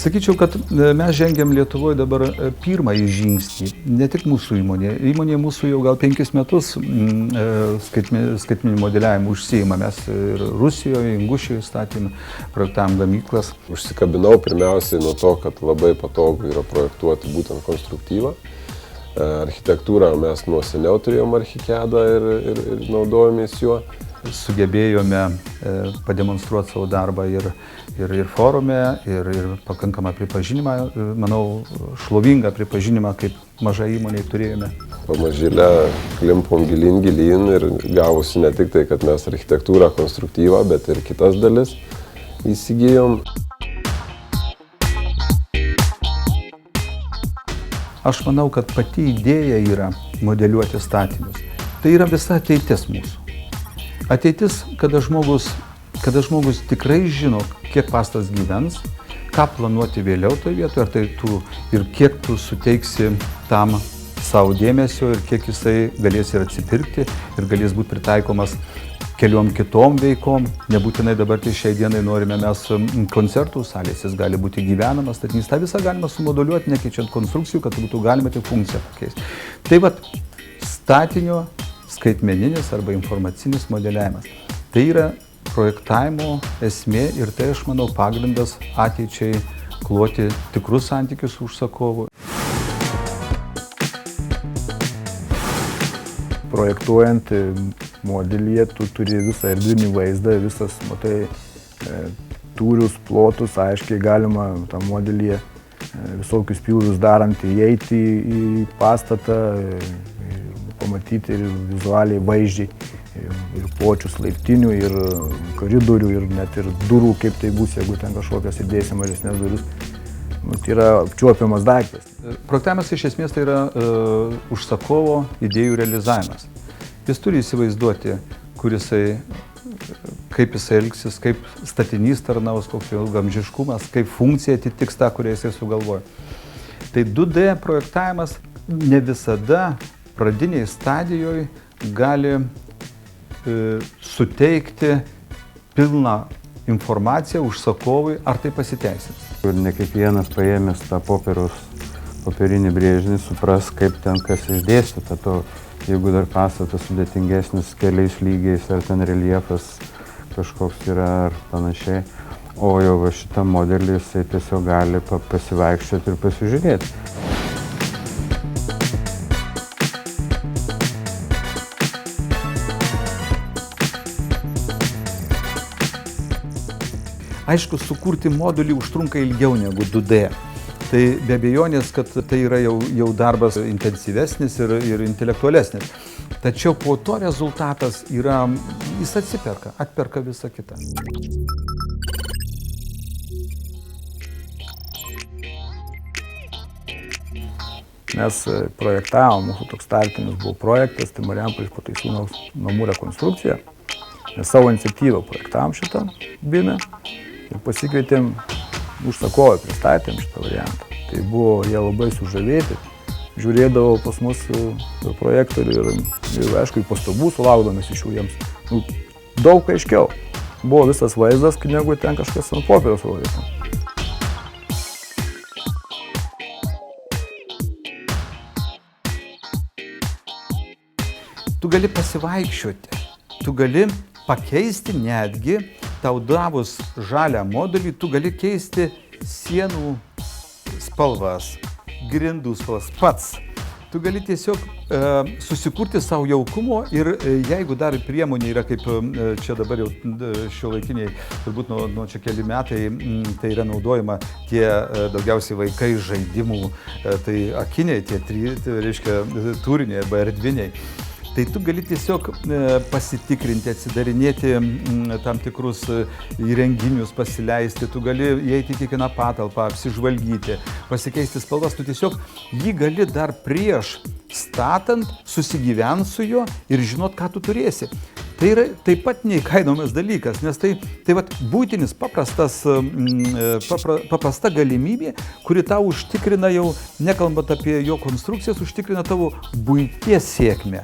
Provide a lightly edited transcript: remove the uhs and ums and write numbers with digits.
Sakyčiau, kad mes žengiam Lietuvoje dabar pirmąjį žingsnį, ne tik mūsų įmonė. Įmonė mūsų jau gal 5 metus skaitmeninį modeliavimą užsiima. Mes ir Rusijoje, Ingušijoje statėme, projektavom gamyklas. Užsikabinau pirmiausiai nuo to, kad labai patogu yra projektuoti būtent konstruktyvą. Architektūrą mes nuo seniau turėjom Archikedą ir naudojomės juo. Sugebėjome pademonstruoti savo darbą ir forume, ir pakankamą pripažinimą, manau, šlovingą pripažinimą, kaip maža įmonė turėjome. Pamažėle klimpom gilyn ir gavosi ne tik tai, kad mes architektūrą, konstruktyvą, bet ir kitas dalis įsigijom. Aš manau, kad pati idėja yra modeliuoti statinius. Tai yra visa ateitis mūsų. Ateitis, kada žmogus tikrai žino, kiek pastatas gyvens, ką planuoti vėliau toje vietoje, ir kiek tu suteiksi tam savo dėmesio ir kiek jisai galės ir atsipirkti ir galės būti pritaikomas keliom kitom veikom. Nebūtinai dabar tai šiai dienai norime mes koncertų salės, jis gali būti gyvenamas statinys. Ta visą galima sumoduliuoti, nekeičiant konstrukcijų, kad būtų galima tik funkciją pakeisti. Tai vat statinio skaitmeninis arba informacinis modeliavimas. Tai yra projektavimo esmė ir tai, aš manau, pagrindas ateičiai kloti tikrus santykius su užsakovu. Projektuojant modelyje, tu turi visą erdvinį vaizdą, visas, matai, tūrius, plotus, aiškiai galima tam modelyje visokius pjūvius darant įeiti į pastatą, pamatyti ir vizualiai vaizdžiai, ir pločius laiptinių, ir koridorių, ir net ir durų, kaip tai bus, jeigu ten kažkokios įdėsi mažesnės duris. Tai yra apčiuopiamas daiktas. Projektavimas iš esmės tai yra užsakovo idėjų realizavimas. Jis turi įsivaizduoti, kaip jisai elgsis, kaip statinys tarnaus, koks jo ilgaamžiškumas, kaip funkcija atitiks tą, kurią jisai sugalvoja. Tai 2D projektavimas ne visada pradiniai stadijoje gali suteikti pilną informaciją užsakovui, ar tai pasiteisins. Ir ne kiekvienas paėmęs tą popierinį brėžinį supras, kaip ten kas išdėstyta. Jeigu dar pastatas sudėtingesnis keliais lygiais, ar ten reljefas kažkoks yra ar panašiai, o jau šitą modelį jisai tiesiog gali pasivaikščioti ir pasižiūrėti. Aišku, sukurti modulį užtrunka ilgiau negu 2D. Tai be abejonės, kad tai yra jau darbas intensyvesnis ir intelektualesnis. Tačiau po to rezultatas yra, jis atperka visą kitą. Mes projektavom, mūsų toks tarpinis buvo projektas, tai Marijampolės pataisų namų rekonstrukcija. Mes savo iniciatyvą projektavom šitą BIM ir pasikvietėm užsakovą, pristatėm šitą variantą. Tai buvo jie labai sužavėti, žiūrėdavo pas mus projektorių ir aišku, į pastabų sulaukdamės iš jų jiems daug aiškiau. Buvo visas vaizdas, negu ten kažkas ant popieriaus rodė. Tu gali pasivaikščioti, tu gali pakeisti netgi, tau davus žalią modulį, tu gali keisti sienų spalvas, grindų spalvas pats. Tu gali tiesiog susikurti savo jaukumo ir jeigu dar priemonė yra, kaip čia dabar jau šiuolaikiniai, turbūt nuo čia keli metai, tai yra naudojama tie daugiausiai vaikai žaidimų, tai akiniai, reiškia turiniai arba erdviniai. Tai tu gali tiesiog pasitikrinti, atsidarinėti tam tikrus įrenginius, pasileisti, tu gali įeiti į kiekvieną patalpą, apsižvalgyti, pasikeisti spalvas, tu tiesiog jį gali dar prieš statant susigyvent su juo ir žinot, ką tu turėsi. Tai yra taip pat neįkainojamas dalykas, nes tai vat būtinis paprasta galimybė, kuri tau užtikrina jau, nekalbant apie jo konstrukcijas, užtikrina tavo buities sėkmę.